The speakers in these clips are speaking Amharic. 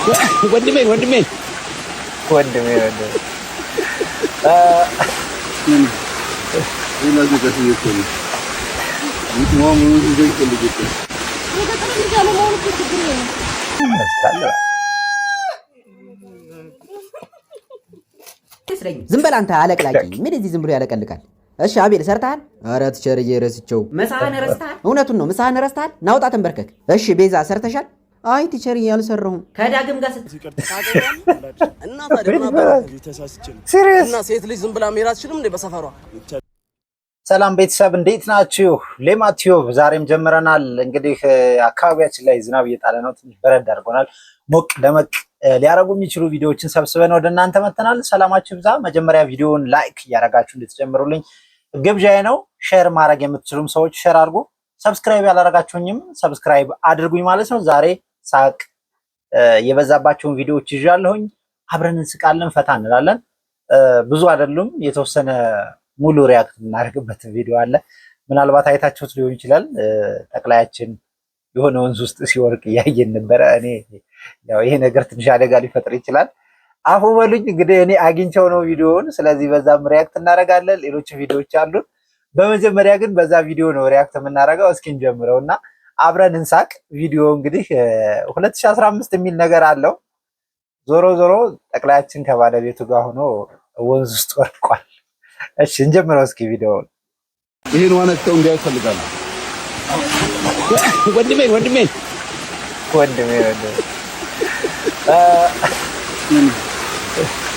ወንድሜ እነዚህ ከዚህ ይቆይ ሙሉ ይዘይ ከልጅት ዝም በል አንተ አለቅላቂ ምን እዚህ ዝም ብሎ ያለቀልቃል? እሺ አቤል ሰርተሃል? ኧረ ትቸርዬ ረስቸው። ምሳህን ረስተሃል? እውነቱን ነው ምሳህን ረስተሃል? ናውጣ ተንበርከክ። እሺ ቤዛ ሰርተሻል? አይ ቲቸርዬ አልሰራሁም። ከዳግም ጋር እና ታዲያ እና ሴት ልጅ ዝም ብላ መሄድ አትችልም እንዴ በሰፈሯ? ሰላም ቤተሰብ እንዴት ናችሁ? ሌማት ቲዩብ ዛሬም ጀምረናል። እንግዲህ አካባቢያችን ላይ ዝናብ እየጣለ ነው። ትንሽ በረድ አድርጎናል። ሞቅ ደመቅ ሊያረጉ የሚችሉ ቪዲዮዎችን ሰብስበን ወደ እናንተ መተናል። ሰላማችሁ ይብዛ። መጀመሪያ ቪዲዮውን ላይክ እያረጋችሁ እንድትጀምሩልኝ ግብዣዬ ነው። ሼር ማድረግ የምትችሉም ሰዎች ሼር አድርጉ። ሰብስክራይብ ያላረጋችሁኝም ሰብስክራይብ አድርጉኝ ማለት ነው። ዛሬ ሳቅ የበዛባቸውን ቪዲዮዎች ይዣለሁኝ። አብረን እንስቃለን፣ ፈታ እንላለን። ብዙ አይደሉም፣ የተወሰነ ሙሉ ሪያክት እናደርግበት ቪዲዮ አለ። ምናልባት አይታችሁት ሊሆን ይችላል። ጠቅላያችን የሆነ ወንዝ ውስጥ ሲወርቅ እያየን ነበረ። እኔ ያው ይሄ ነገር ትንሽ አደጋ ሊፈጥር ይችላል። አፉ በሉኝ እንግዲህ እኔ አግኝቼው ነው ቪዲዮውን። ስለዚህ በዛም ሪያክት እናደርጋለን። ሌሎች ቪዲዮዎች አሉ። በመጀመሪያ ግን በዛ ቪዲዮ ነው ሪያክት የምናደርገው። እስኪ እንጀምረውና አብረን እንሳቅ። ቪዲዮ እንግዲህ 2015 የሚል ነገር አለው። ዞሮ ዞሮ ጠቅላያችን ከባለቤቱ ጋር ሆኖ ወንዝ ውስጥ ወርቋል። እሺ እንጀምረው እስኪ ቪዲዮውን። ይሄን ዋነተው እንዲያይ ፈልጋለሁ። ወንድሜ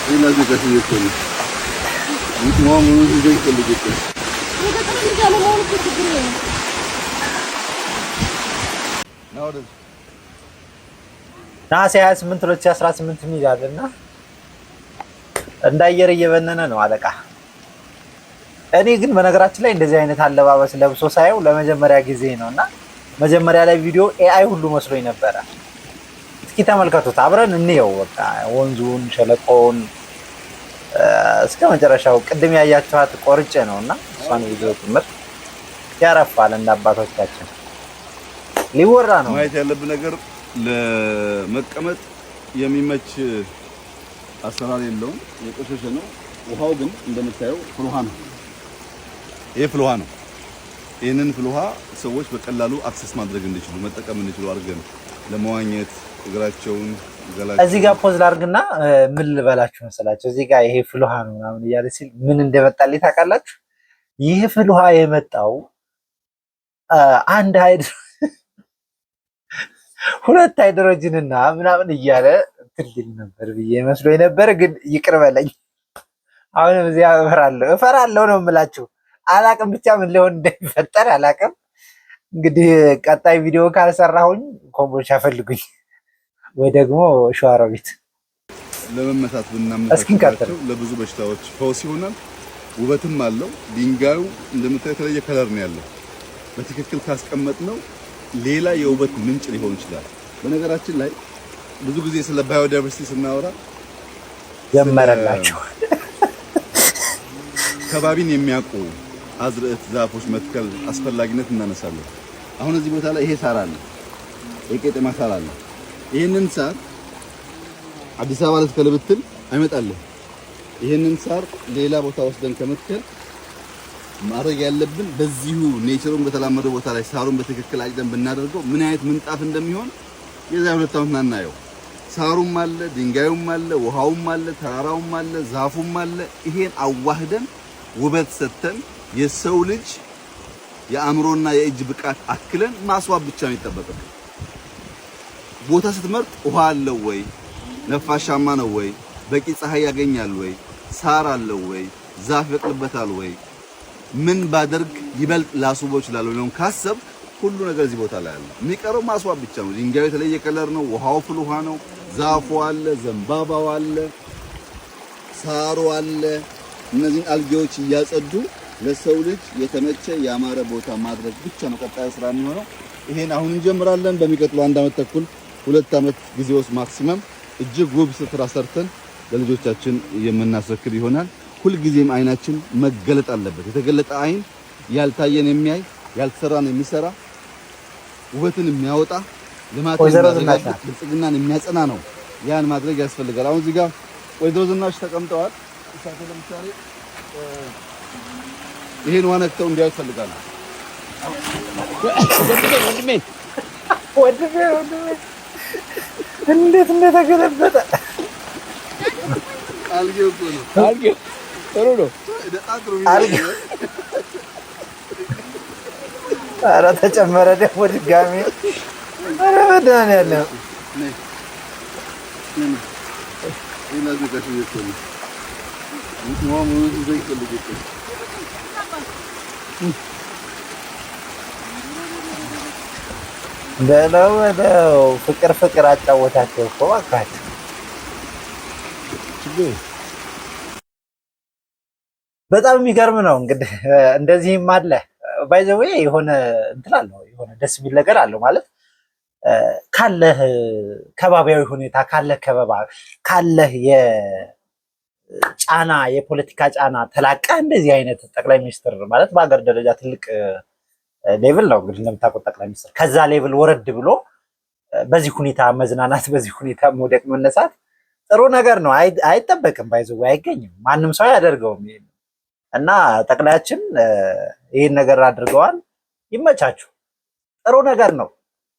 እነዚህ ከዚህ ይቆይ ሙሉ ይዘይ ከልጅት ነሐሴ 28 2018 የሚላልና እንዳየር እየበነነ ነው አለቃ። እኔ ግን በነገራችን ላይ እንደዚህ አይነት አለባበስ ለብሶ ሳየው ለመጀመሪያ ጊዜ ነውና መጀመሪያ ላይ ቪዲዮ ኤአይ ሁሉ መስሎኝ ነበረ። እስኪ ተመልከቱት፣ አብረን እንየው። በቃ ወንዙን፣ ሸለቆውን እስከ መጨረሻው ቅድም ያያችኋት ቆርጬ ነውና እሷን ቪዲዮ ትምር ያረፋል። እንደ አባቶቻችን ሊወራ ነው። ማየት ያለብን ነገር ለመቀመጥ የሚመች አሰራር የለውም፣ የቆሸሸ ነው። ውሃው ግን እንደምታየው ፍልውሃ ነው። ይሄ ፍልውሃ ነው። ይሄንን ፍልውሃ ሰዎች በቀላሉ አክሰስ ማድረግ እንዲችሉ መጠቀም እንዲችሉ አድርገን ለመዋኘት እግራቸውን ገላቸው እዚህ ጋር ፖዝ ላድርግና ምን ልበላችሁ መሰላችሁ? እዚህ ጋር ይሄ ፍልውሃ ነው ምናምን እያለ ሲል ምን እንደመጣልኝ ታውቃላችሁ? ይሄ ፍልውሃ የመጣው አንድ ሁለት ሃይድሮጅንና ምናምን እያለ ትልል ነበር ብዬ መስሎኝ ነበር። ግን ይቅር በለኝ። አሁንም እዚያ እፈራለሁ ነው የምላችሁ። አላቅም ብቻ ምን ሊሆን እንደሚፈጠር አላቅም። እንግዲህ ቀጣይ ቪዲዮ ካልሰራሁኝ ኮምቦልቻ ፈልጉኝ ወይ ደግሞ ሸዋሮቢት ለመመታት ብናመጣቸው ለብዙ በሽታዎች ፈውስ ይሆናል። ውበትም አለው። ድንጋዩ እንደምታዩት የተለየ ከለር ነው ያለው። በትክክል ካስቀመጥነው ሌላ የውበት ምንጭ ሊሆን ይችላል። በነገራችን ላይ ብዙ ጊዜ ስለ ባዮዳይቨርሲቲ ስናወራ ጀመረላችሁ ከባቢን የሚያውቁ አዝርዕት ዛፎች መትከል አስፈላጊነት እናነሳለን። አሁን እዚህ ቦታ ላይ ይሄ ሳር አለ፣ የቄጤማ ሳር አለ። ይሄንን ሳር አዲስ አበባ ልትከል ብትል አይመጣልህ። ይሄንን ሳር ሌላ ቦታ ወስደን ከመትከል ማድረግ ያለብን በዚሁ ኔቸሩን በተላመደው ቦታ ላይ ሳሩን በትክክል አጭደን ብናደርገው ምን አይነት ምንጣፍ እንደሚሆን የዛሬ 2 ዓመት እናናየው። ሳሩም አለ፣ ድንጋዩም አለ፣ ውሃውም አለ፣ ተራራውም አለ፣ ዛፉም አለ። ይሄን አዋህደን ውበት ሰጥተን የሰው ልጅ የአእምሮና የእጅ ብቃት አክለን ማስዋብ ብቻ ነው የሚጠበቀው። ቦታ ስትመርጥ ውሃ አለው ወይ፣ ነፋሻማ ነው ወይ፣ በቂ ፀሐይ ያገኛል ወይ፣ ሳር አለው ወይ፣ ዛፍ ይበቅልበታል ወይ፣ ምን ባደርግ ይበልጥ ላስውበው እችላለሁ ነው ካሰብ ሁሉ ነገር እዚህ ቦታ ላይ አለ። የሚቀረው ማስዋብ ብቻ ነው። ድንጋዩ የተለየ ከለር ነው፣ ውሃው ፍል ውሃ ነው፣ ዛፉ አለ፣ ዘንባባው አለ፣ ሳሩ አለ። እነዚህን አልጌዎች እያጸዱ ለሰው ልጅ የተመቸ ያማረ ቦታ ማድረግ ብቻ ነው ቀጣዩ ስራ የሚሆነው። ይሄን አሁን እንጀምራለን። በሚቀጥለው 1 ዓመት ተኩል 2 ዓመት ጊዜ ውስጥ ማክሲመም እጅግ ውብ ስፍራ ሰርተን ለልጆቻችን የምናስረክብ ይሆናል። ሁልጊዜም አይናችን መገለጥ አለበት። የተገለጠ አይን ያልታየን የሚያይ ያልተሰራን የሚሰራ ውበትን የሚያወጣ ልማትን የሚያረጋግጥ ብልጽግናን የሚያጸና ነው ያን ማድረግ ያስፈልጋል። አሁን እዚህ ጋር ወይዘሮ ዝናሽ ተቀምጠዋል። እሳቸው ለምሳሌ ይሄን ዋነክተው እንዲያዩ ይፈልጋሉ። ወንድሜ እንዴት እንደተገለበጠ አልጌው እኮ ነው። አልጌው ጥሩ ነው። አልጌው ኧረ ተጨመረ ደግሞ ድጋሜ። ኧረ መድኃኒዓለም በለው ፍቅር አጫወታቸው እኮ እባክህ። በጣም የሚገርም ነው እንግዲህ እንደዚህም አለ ባይ ዘ ዌይ የሆነ እንትን አለው የሆነ ደስ የሚል ነገር አለው ማለት ካለህ ከባቢያዊ ሁኔታ ካለህ ከበባ ካለህ የጫና የፖለቲካ ጫና ተላቀህ እንደዚህ አይነት ጠቅላይ ሚኒስትር ማለት በሀገር ደረጃ ትልቅ ሌቭል ነው እንግዲህ እንደምታውቁት ጠቅላይ ሚኒስትር ከዛ ሌቭል ወረድ ብሎ በዚህ ሁኔታ መዝናናት በዚህ ሁኔታ መውደቅ መነሳት ጥሩ ነገር ነው። አይጠበቅም ባይ ዘ ዌይ አይገኝም፣ ማንም ሰው አያደርገውም። እና ጠቅላያችን ይህን ነገር አድርገዋል። ይመቻችሁ። ጥሩ ነገር ነው፣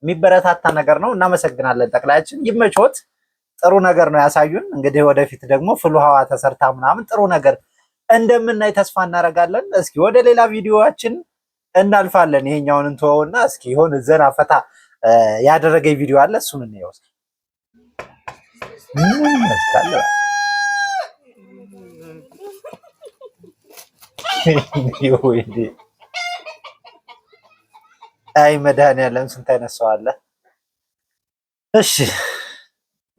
የሚበረታታ ነገር ነው። እናመሰግናለን ጠቅላያችን። ይመቾት። ጥሩ ነገር ነው ያሳዩን። እንግዲህ ወደፊት ደግሞ ፍልውሃዋ ተሰርታ ምናምን ጥሩ ነገር እንደምናይ ተስፋ እናደርጋለን። እስኪ ወደ ሌላ ቪዲዮዋችን እናልፋለን። ይሄኛውን እንተወውና እስኪ ይሆን ዘና ፈታ ያደረገ ቪዲዮ አለ፣ እሱን እንየው። አይ መድኃኒዓለም ስንት አይነት ሰው አለ። እሺ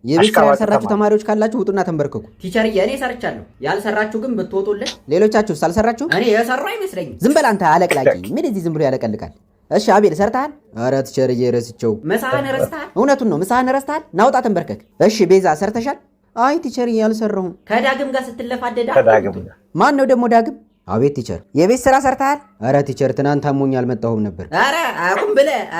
የቤት ስራ ያልሰራችሁ ተማሪዎች ካላችሁ ውጡና ተንበርከኩ። ቲቸርዬ እኔ ሰርቻለሁ፣ ያልሰራችሁ ግን ብትወጡልን። ሌሎቻችሁስ አልሰራችሁ? እኔ የሰራው አይመስለኝም። ዝም በል አንተ አለቅላቂ። ምን እዚህ ዝም ብሎ ያለቀልቃል? እሺ አቤል ሰርተሃል? ኧረ ቲቸርዬ ረስቸው። ምሳህን ረስተሃል? እውነቱን ነው ምሳህን ረስተሃል? ናውጣ ተንበርከክ። እሺ ቤዛ ሰርተሻል? አይ ቲቸርዬ አልሰራሁም። ከዳግም ጋር ስትለፋደዳ። ማን ነው ደግሞ ዳግም? አቤት ቲቸር የቤት ስራ ሰርተሃል? ኧረ ቲቸር ትናንት አሞኝ አልመጣሁም ነበር። ኧረ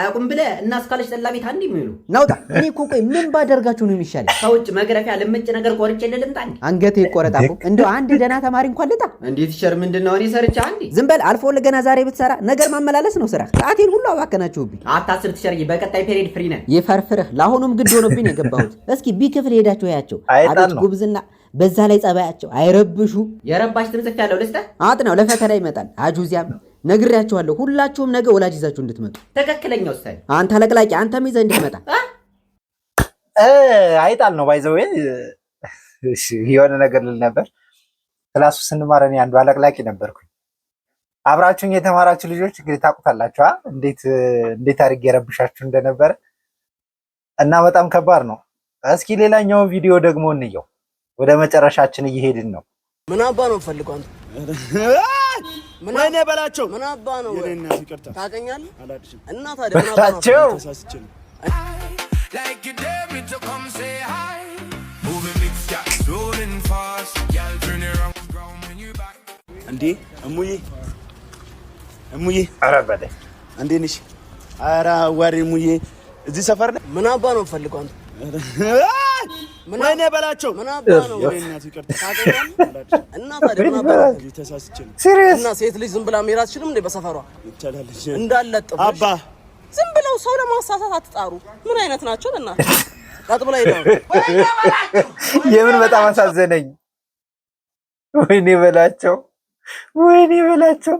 አቁም ብለ እና እስካለች ጠላ ቤት አንድ የሚሉ ናውጣ። እኔ እኮ ቆይ ምን ባደርጋችሁ ነው የሚሻለው? ከውጭ መግረፊያ ልምጭ ነገር ቆርጬ ልምጣ? አንገቴ ይቆረጣ እኮ እንደው አንድ ደህና ተማሪ እንኳን ልጣ እንዴ? ቲቸር ምንድነው እኔ ሰርቻ አንዴ? ዝም በል አልፎ ለገና ዛሬ ብትሰራ ነገር ማመላለስ ነው ስራ። ሰዓቴን ሁሉ አባከናችሁብኝ። አታስብ ቲቸር፣ በቀጣይ ፔሪድ ፍሪ ነን። ይፈርፍርህ። ለአሁኑም ግድ ሆኖብኝ ነው የገባሁት። እስኪ ቢክፍል ሄዳችሁ ያያቸው። አቤት ጉብዝና፣ በዛ ላይ ጸባያቸው አይረብሹ። የረባሽ ትምጽፍ ያለው ልስተ አጥናው ለፈተና ይመጣል። አጁዚያም ነግሬያችኋለሁ። ሁላችሁም ነገ ወላጅ ይዛችሁ እንድትመጡ። ትክክለኛው ስታይ አንተ አለቅላቂ፣ አንተም ይዘህ እንድትመጣ። አይጣል ነው ባይ ዘ ዌይ። እሺ የሆነ ነገር ልል ነበር። ክላሱ ስንማር እኔ አንዱ አለቅላቂ ነበርኩኝ። አብራችሁኝ የተማራችሁ ልጆች እንግዲህ ታውቁታላችሁ እንዴት አድርጌ የረብሻችሁ እንደነበረ እና በጣም ከባድ ነው። እስኪ ሌላኛውን ቪዲዮ ደግሞ እንየው። ወደ መጨረሻችን እየሄድን ነው። ምን አባ ነው ፈልገው አንተ? ወይኔ በላቸው። ምን አባ ነው? የኔና ይቅርታ ታገኛለህ አላድሽም እና ታዲያ ምን አባ ነው? ተሳስቼ ነው። እንዴ እሙዬ ኧረ በለኝ እንዴት ነሽ? ኧረ አዋሪ እሙዬ እዚህ ሰፈር ነህ? ምን አባ ነው ፈልገው አንተ? ወይኔ በላቸው። ምን አባ ነው? የኔና ይቅርታ ታገኛለህ እና ታዲያ ምን አባ ነው? ተሳስቼ ነው። እና ሴት ልጅ ዝም ብላ መሄድ አትችልም እንዴ? በሰፈሯ ይቻላልሽ እንዳለጥብሽ አባ ዝም ብለው ሰው ለማሳሳት አትጣሩ። ምን አይነት ናቸው? እና ቀጥ ብላ ሄደው የምን በጣም አሳዘነኝ። ወይኔ በላቸው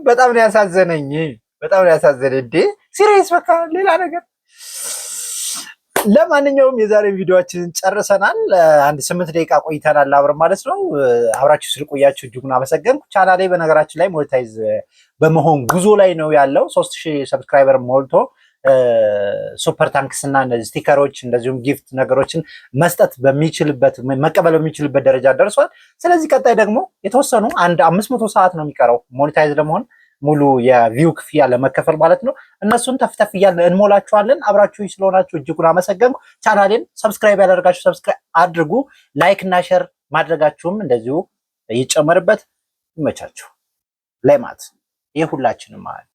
በጣም ነው ያሳዘነኝ። እንዴ ሲሪየስ በቃ ሌላ ነገር። ለማንኛውም የዛሬ ቪዲዮአችንን ጨርሰናል። አንድ 8 ደቂቃ ቆይተናል አብረን ማለት ነው። አብራችሁ ስለቆያችሁ እጅጉን አመሰገንኩ። ቻናሌ በነገራችን ላይ ሞኔታይዝ በመሆን ጉዞ ላይ ነው ያለው። 3000 ሰብስክራይበር ሞልቶ ሱፐር ታንክስ እና እነዚህ ስቲከሮች እንደዚሁም ጊፍት ነገሮችን መስጠት በሚችልበት መቀበል በሚችልበት ደረጃ ደርሷል። ስለዚህ ቀጣይ ደግሞ የተወሰኑ አንድ 500 ሰዓት ነው የሚቀረው ሞኔታይዝ ለመሆን ሙሉ የቪው ክፍያ ለመከፈል ማለት ነው። እነሱን ተፍተፍ እያልን እንሞላችኋለን። አብራችሁ ስለሆናችሁ እጅጉን አመሰገንኩ። ቻናሌን ሰብስክራይብ ያደርጋችሁ ሰብስክራይብ አድርጉ። ላይክ እና ሼር ማድረጋችሁም እንደዚሁ ይጨመርበት። ይመቻችሁ። ሌማት የሁላችንም ማለት